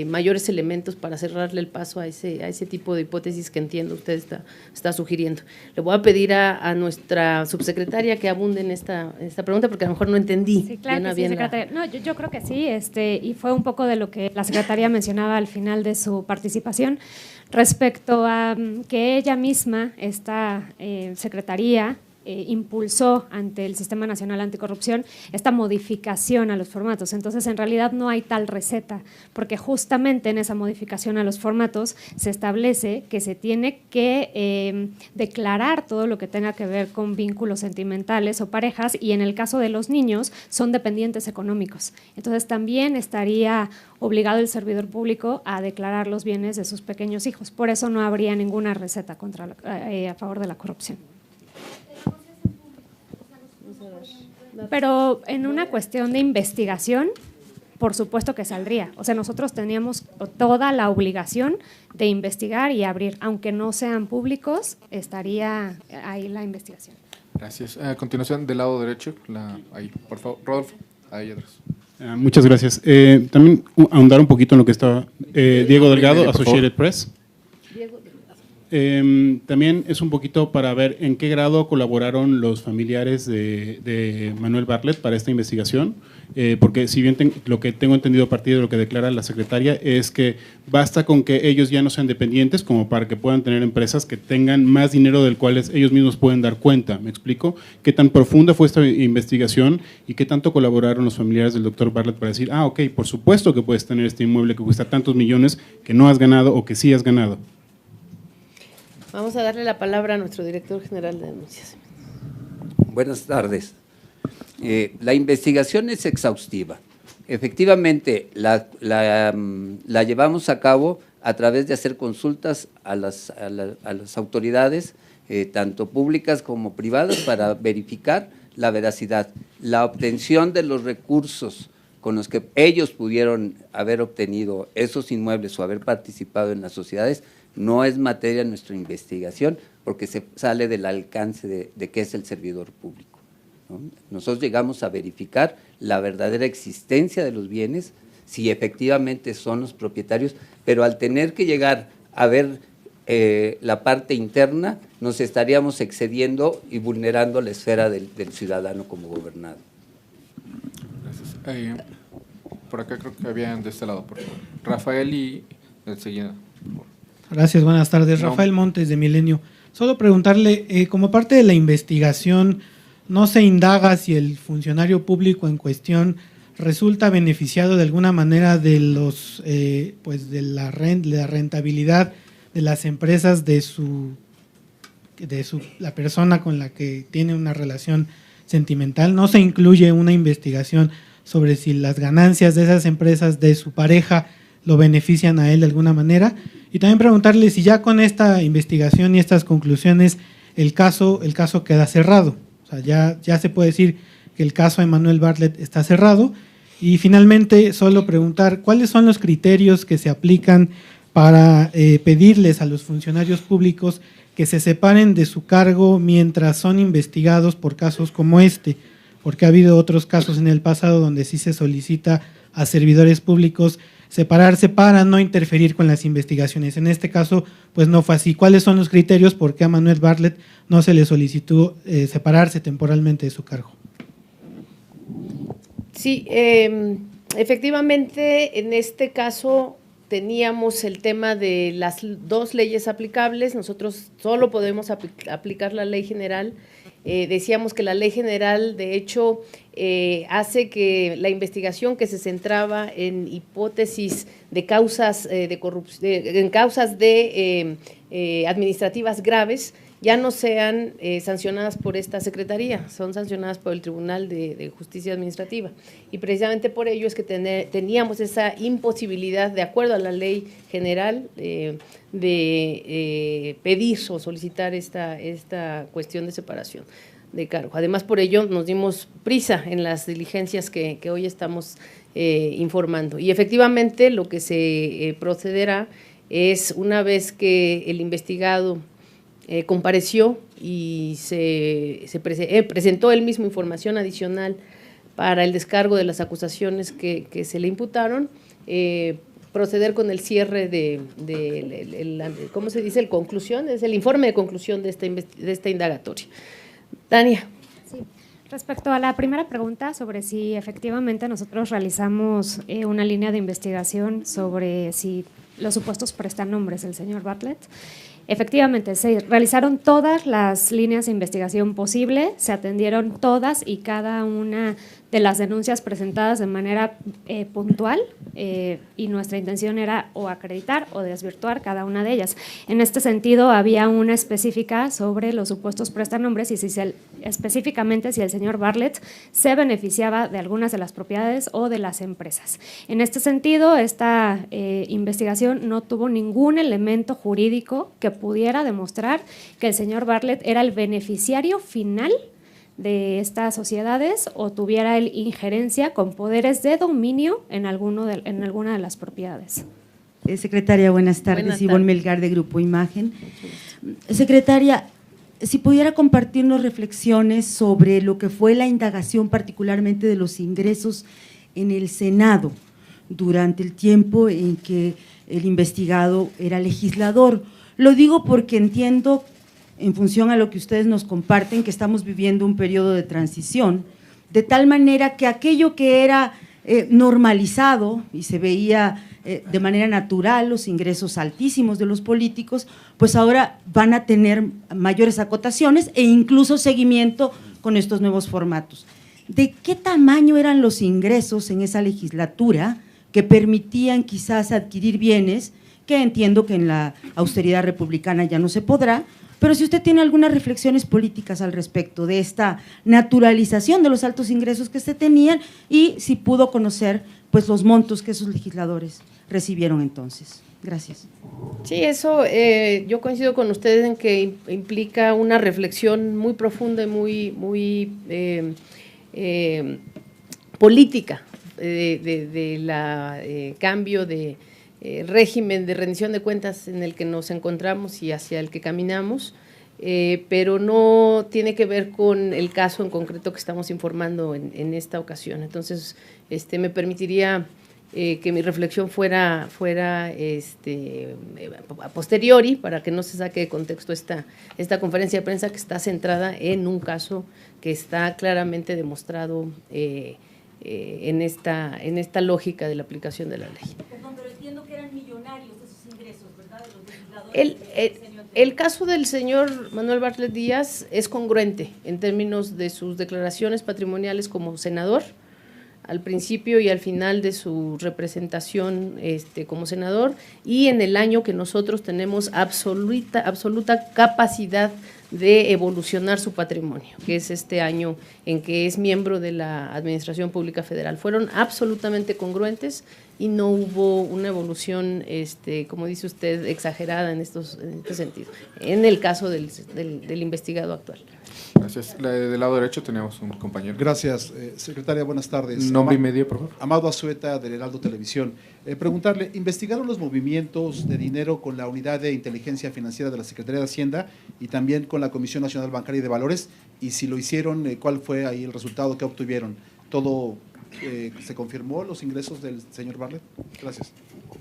mayores elementos para cerrarle el paso a ese tipo de hipótesis que entiendo usted está sugiriendo. Le voy a pedir a nuestra subsecretaria que abunde en esta pregunta, porque a lo mejor no entendí. Sí, claro que sí, secretaria. No, yo creo que sí, y fue un poco de lo que la secretaria mencionaba al final de su participación, respecto a que ella misma, esta secretaría, impulsó ante el Sistema Nacional Anticorrupción esta modificación a los formatos. Entonces, en realidad no hay tal receta, porque justamente en esa modificación a los formatos se establece que se tiene que declarar todo lo que tenga que ver con vínculos sentimentales o parejas, y en el caso de los niños son dependientes económicos. Entonces, también estaría obligado el servidor público a declarar los bienes de sus pequeños hijos. Por eso no habría ninguna receta a favor de la corrupción. Pero en una cuestión de investigación, por supuesto que saldría. O sea, nosotros teníamos toda la obligación de investigar y abrir, aunque no sean públicos, estaría ahí la investigación. Gracias. A continuación, del lado derecho, ahí, por favor, Rodolfo, ahí atrás. Muchas gracias. También ahondar un poquito en lo que estaba Diego Delgado, Associated Press. también es un poquito para ver en qué grado colaboraron los familiares de Manuel Bartlett para esta investigación, porque si bien lo que tengo entendido a partir de lo que declara la secretaria es que basta con que ellos ya no sean dependientes como para que puedan tener empresas que tengan más dinero del cual ellos mismos pueden dar cuenta. ¿Me explico? ¿Qué tan profunda fue esta investigación y qué tanto colaboraron los familiares del doctor Bartlett para decir, ok, por supuesto que puedes tener este inmueble que cuesta tantos millones que no has ganado o que sí has ganado? Vamos a darle la palabra a nuestro director general de denuncias. Buenas tardes. La investigación es exhaustiva. Efectivamente, la llevamos a cabo a través de hacer consultas a las autoridades, tanto públicas como privadas, para verificar la veracidad. La obtención de los recursos con los que ellos pudieron haber obtenido esos inmuebles o haber participado en las sociedades no es materia de nuestra investigación, porque se sale del alcance de qué es el servidor público, ¿no? Nosotros llegamos a verificar la verdadera existencia de los bienes, si efectivamente son los propietarios, pero al tener que llegar a ver la parte interna, nos estaríamos excediendo y vulnerando la esfera del ciudadano como gobernado. Gracias. Por acá creo que habían de este lado, por favor. Rafael y enseguida, por favor. Gracias, buenas tardes. No. Rafael Montes, de Milenio. Solo preguntarle, como parte de la investigación, ¿no se indaga si el funcionario público en cuestión resulta beneficiado de alguna manera de los, pues de la rentabilidad de las empresas la persona con la que tiene una relación sentimental? ¿No se incluye una investigación sobre si las ganancias de esas empresas de su pareja lo benefician a él de alguna manera? Y también preguntarle si ya con esta investigación y estas conclusiones el caso queda cerrado. O sea, ya se puede decir que el caso de Manuel Bartlett está cerrado. Y finalmente, solo preguntar cuáles son los criterios que se aplican para pedirles a los funcionarios públicos que se separen de su cargo mientras son investigados por casos como este, porque ha habido otros casos en el pasado donde sí se solicita a servidores públicos separarse para no interferir con las investigaciones. En este caso, pues no fue así. ¿Cuáles son los criterios por qué a Manuel Bartlett no se le solicitó separarse temporalmente de su cargo? Sí, efectivamente, en este caso teníamos el tema de las dos leyes aplicables. Nosotros solo podemos aplicar la ley general. Decíamos que la ley general, de hecho, hace que la investigación que se centraba en hipótesis de causas de corrupción, en causas de administrativas graves, ya no sean sancionadas por esta Secretaría, son sancionadas por el Tribunal de Justicia Administrativa. Y precisamente por ello es que teníamos esa imposibilidad, de acuerdo a la ley general, de pedir o solicitar esta cuestión de separación de cargo. Además, por ello nos dimos prisa en las diligencias que hoy estamos informando. Y efectivamente lo que se procederá es, una vez que el investigado compareció y presentó él mismo información adicional para el descargo de las acusaciones que se le imputaron, proceder con el cierre ¿cómo se dice? Conclusión, es el informe de conclusión de esta indagatoria. Tania. Sí. Respecto a la primera pregunta sobre si efectivamente nosotros realizamos una línea de investigación sobre si los supuestos prestanombres del señor Bartlett, efectivamente, se realizaron todas las líneas de investigación posible, se atendieron todas y cada una de las denuncias presentadas de manera puntual, y nuestra intención era o acreditar o desvirtuar cada una de ellas. En este sentido, había una específica sobre los supuestos prestanombres y específicamente si el señor Bartlett se beneficiaba de algunas de las propiedades o de las empresas. En este sentido, esta investigación no tuvo ningún elemento jurídico que pudiera demostrar que el señor Bartlett era el beneficiario final de estas sociedades o tuviera él injerencia con poderes de dominio en alguna de las propiedades. Secretaria, buenas tardes. Ivonne Melgar, de Grupo Imagen. Secretaria, si pudiera compartirnos reflexiones sobre lo que fue la indagación, particularmente de los ingresos en el Senado, durante el tiempo en que el investigado era legislador. Lo digo porque entiendo, en función a lo que ustedes nos comparten, que estamos viviendo un periodo de transición, de tal manera que aquello que era normalizado y se veía de manera natural, los ingresos altísimos de los políticos, pues ahora van a tener mayores acotaciones e incluso seguimiento con estos nuevos formatos. ¿De qué tamaño eran los ingresos en esa legislatura que permitían quizás adquirir bienes, que entiendo que en la austeridad republicana ya no se podrá, pero si usted tiene algunas reflexiones políticas al respecto de esta naturalización de los altos ingresos que se tenían y si pudo conocer pues los montos que esos legisladores recibieron entonces. Gracias. Sí, eso yo coincido con ustedes en que implica una reflexión muy profunda y muy política de la cambio de régimen de rendición de cuentas en el que nos encontramos y hacia el que caminamos, pero no tiene que ver con el caso en concreto que estamos informando en esta ocasión. Entonces, me permitiría que mi reflexión fuera a posteriori, para que no se saque de contexto esta conferencia de prensa que está centrada en un caso que está claramente demostrado en esta lógica de la aplicación de la ley. Perdón, pero entiendo que eran millonarios esos ingresos, ¿verdad?, de los legisladores. El caso del señor Manuel Bartlett Díaz es congruente en términos de sus declaraciones patrimoniales como senador, al principio y al final de su representación como senador, y en el año que nosotros tenemos absoluta capacidad de evolucionar su patrimonio, que es este año en que es miembro de la Administración Pública Federal. Fueron absolutamente congruentes y no hubo una evolución, como dice usted, exagerada en este sentido, en el caso del investigado actual. Gracias. Del lado derecho teníamos un compañero. Gracias, secretaria, buenas tardes. Nombre y medio, por favor. Amado Azueta, del Heraldo Televisión. Preguntarle, ¿investigaron los movimientos de dinero con la Unidad de Inteligencia Financiera de la Secretaría de Hacienda y también con la Comisión Nacional Bancaria y de Valores? Y si lo hicieron, ¿cuál fue ahí el resultado que obtuvieron? ¿Todo se confirmó, los ingresos del señor Bartlett? Gracias.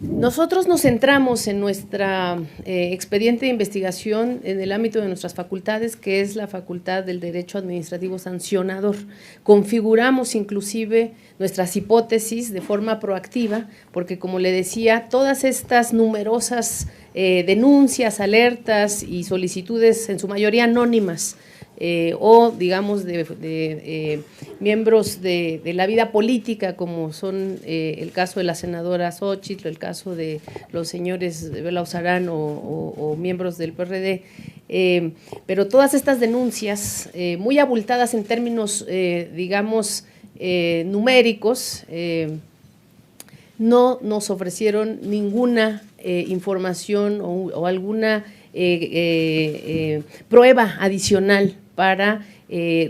Nosotros nos centramos en nuestra expediente de investigación en el ámbito de nuestras facultades, que es la facultad del derecho administrativo sancionador. Configuramos inclusive nuestras hipótesis de forma proactiva, porque como le decía, todas estas numerosas denuncias, alertas y solicitudes, en su mayoría anónimas, o digamos de miembros de la vida política, como son el caso de la senadora Xóchitl, el caso de los señores Belauzarán o miembros del PRD, pero todas estas denuncias muy abultadas en términos digamos numéricos, no nos ofrecieron ninguna información o alguna prueba adicional para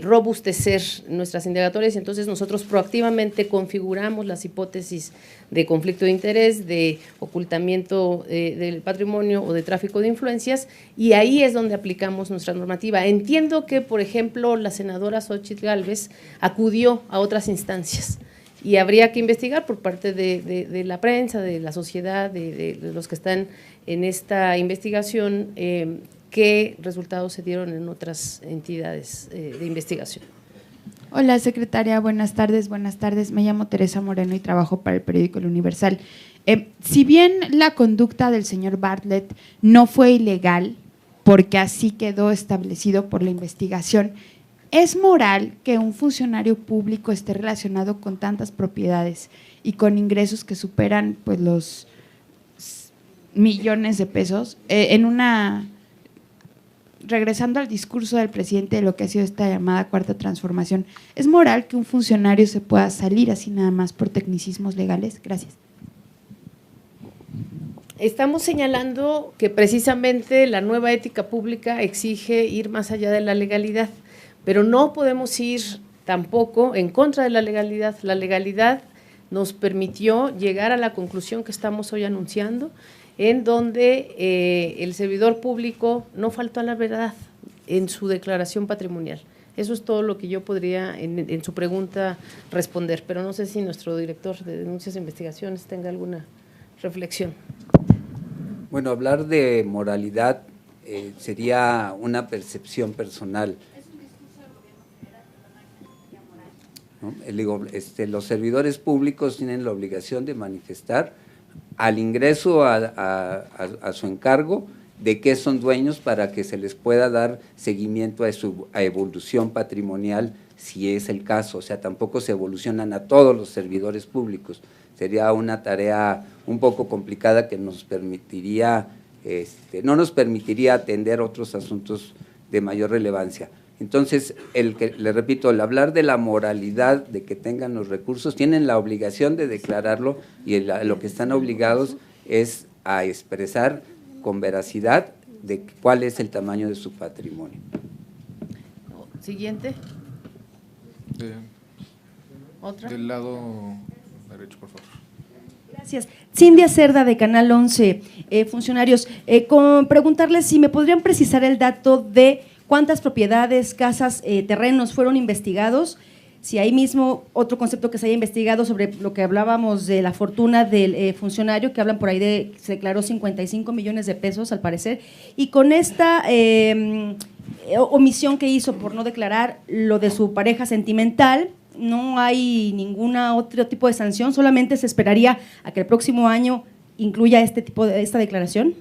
robustecer nuestras indagatorias. Entonces nosotros proactivamente configuramos las hipótesis de conflicto de interés, de ocultamiento del patrimonio o de tráfico de influencias, y ahí es donde aplicamos nuestra normativa. Entiendo que, por ejemplo, la senadora Xóchitl Gálvez acudió a otras instancias y habría que investigar por parte de la prensa, de la sociedad, de los que están en esta investigación, qué resultados se dieron en otras entidades de investigación. Hola, secretaria, buenas tardes. Me llamo Teresa Moreno y trabajo para el periódico El Universal. Si bien la conducta del señor Bartlett no fue ilegal, porque así quedó establecido por la investigación, ¿es moral que un funcionario público esté relacionado con tantas propiedades y con ingresos que superan pues los millones de pesos? Regresando al discurso del presidente de lo que ha sido esta llamada cuarta transformación, ¿es moral que un funcionario se pueda salir así nada más por tecnicismos legales? Gracias. Estamos señalando que precisamente la nueva ética pública exige ir más allá de la legalidad, pero no podemos ir tampoco en contra de la legalidad. La legalidad nos permitió llegar a la conclusión que estamos hoy anunciando, en donde el servidor público no faltó a la verdad en su declaración patrimonial. Eso es todo lo que yo podría en su pregunta responder, pero no sé si nuestro director de Denuncias e Investigaciones tenga alguna reflexión. Bueno, hablar de moralidad sería una percepción personal. ¿No? Los servidores públicos tienen la obligación de manifestar al ingreso a su encargo de qué son dueños para que se les pueda dar seguimiento a su evolución patrimonial, si es el caso. O sea, tampoco se evolucionan a todos los servidores públicos. Sería una tarea un poco complicada que nos permitiría, no nos permitiría atender otros asuntos de mayor relevancia. Entonces, le repito, el hablar de la moralidad de que tengan los recursos, tienen la obligación de declararlo y lo que están obligados es a expresar con veracidad de cuál es el tamaño de su patrimonio. Siguiente. ¿Otra? Del lado derecho, por favor. Gracias. Cindia Cerda, de Canal 11. Funcionarios, preguntarles si me podrían precisar el dato de cuántas propiedades, casas, terrenos fueron investigados, si ahí mismo otro concepto que se haya investigado sobre lo que hablábamos de la fortuna del funcionario, que hablan por ahí de, se declaró 55 millones de pesos al parecer, y con esta omisión que hizo por no declarar lo de su pareja sentimental, no hay ninguna otro tipo de sanción, solamente se esperaría a que el próximo año incluya esta declaración.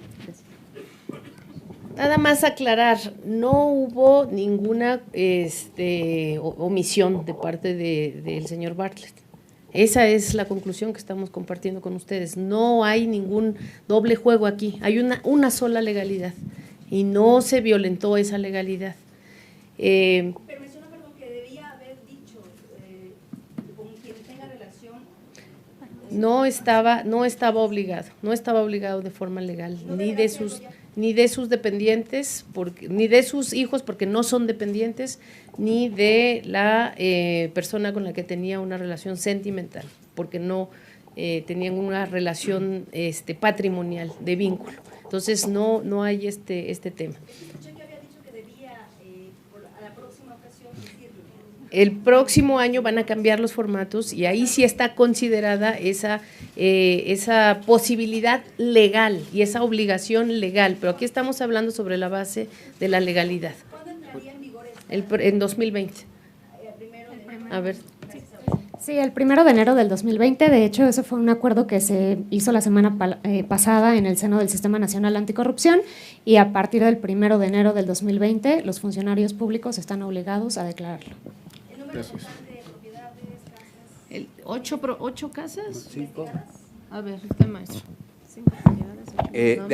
Nada más aclarar, no hubo ninguna omisión de parte del señor Bartlett. Esa es la conclusión que estamos compartiendo con ustedes. No hay ningún doble juego aquí, hay una sola legalidad y no se violentó esa legalidad. Pero menciona, perdón, que debía haber dicho con quien tenga relación. No estaba obligado de forma legal, ni de sus dependientes, ni de sus hijos, porque no son dependientes, ni de la persona con la que tenía una relación sentimental, porque no tenían una relación patrimonial, de vínculo. Entonces, no hay este tema. Escuché que había dicho que debía, a la próxima ocasión, decirlo. El próximo año van a cambiar los formatos y ahí sí está considerada esa posibilidad legal y esa obligación legal, pero aquí estamos hablando sobre la base de la legalidad. ¿Cuándo entraría en vigor esto? En 2020. A ver. Sí, el 1 de enero del 2020, de hecho, ese fue un acuerdo que se hizo la semana pasada en el seno del Sistema Nacional Anticorrupción y a partir del 1 de enero del 2020 los funcionarios públicos están obligados a declararlo. ¿El número total de propiedades, casas? ¿8 casas? 5. A ver, usted, maestro.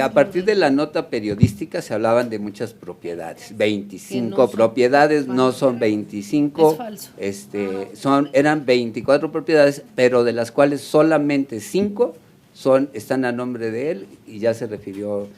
A partir de la nota periodística se hablaban de muchas propiedades, 25 propiedades, no son 25, es falso. Eran 24 propiedades, pero de las cuales solamente 5 están a nombre de él y ya se refirió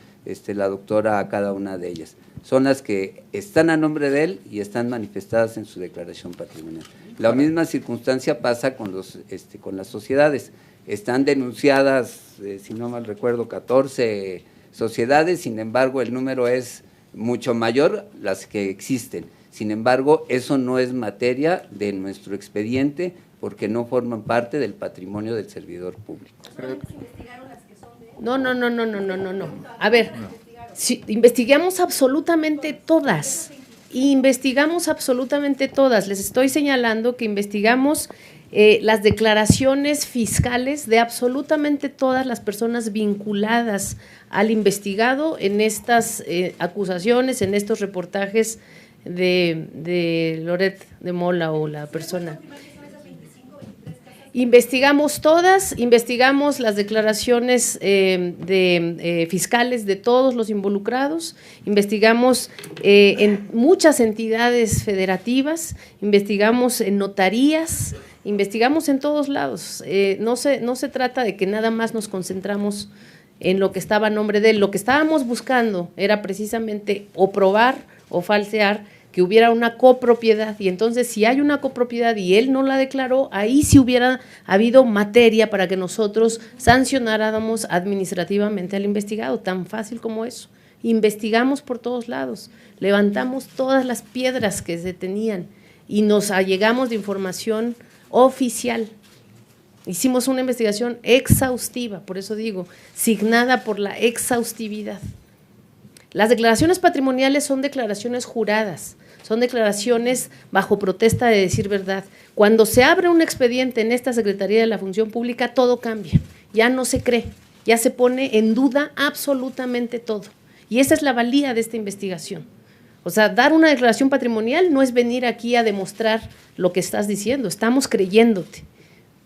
la doctora a cada una de ellas. Son las que están a nombre de él y están manifestadas en su declaración patrimonial. La misma circunstancia pasa con las sociedades. Están denunciadas, si no mal recuerdo, 14 sociedades, sin embargo el número es mucho mayor las que existen. Sin embargo, eso no es materia de nuestro expediente porque no forman parte del patrimonio del servidor público. No. A ver, si investigamos absolutamente todas. Les estoy señalando que investigamos las declaraciones fiscales de absolutamente todas las personas vinculadas al investigado en estas acusaciones, en estos reportajes de Loret de Mola o la persona. Investigamos todas, investigamos las declaraciones fiscales de todos los involucrados, investigamos en muchas entidades federativas, investigamos en notarías, investigamos en todos lados. No se trata de que nada más nos concentramos en lo que estaba a nombre de él. Lo que estábamos buscando era precisamente o probar o falsear que hubiera una copropiedad, y entonces si hay una copropiedad y él no la declaró, ahí sí hubiera habido materia para que nosotros sancionáramos administrativamente al investigado, tan fácil como eso. Investigamos por todos lados, levantamos todas las piedras que se tenían y nos allegamos de información oficial. Hicimos una investigación exhaustiva, por eso digo, signada por la exhaustividad. Las declaraciones patrimoniales son declaraciones juradas, son declaraciones bajo protesta de decir verdad. Cuando se abre un expediente en esta Secretaría de la Función Pública, todo cambia, ya no se cree, ya se pone en duda absolutamente todo. Y esa es la valía de esta investigación. O sea, dar una declaración patrimonial no es venir aquí a demostrar lo que estás diciendo, estamos creyéndote.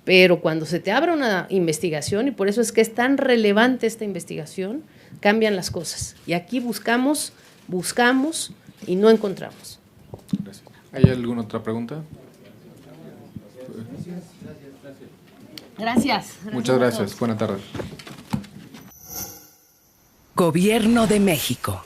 Pero cuando se te abre una investigación, y por eso es que es tan relevante esta investigación, cambian las cosas. Y aquí buscamos y no encontramos. Gracias. ¿Hay alguna otra pregunta? Gracias. Muchas gracias. Buenas tardes. Gobierno de México.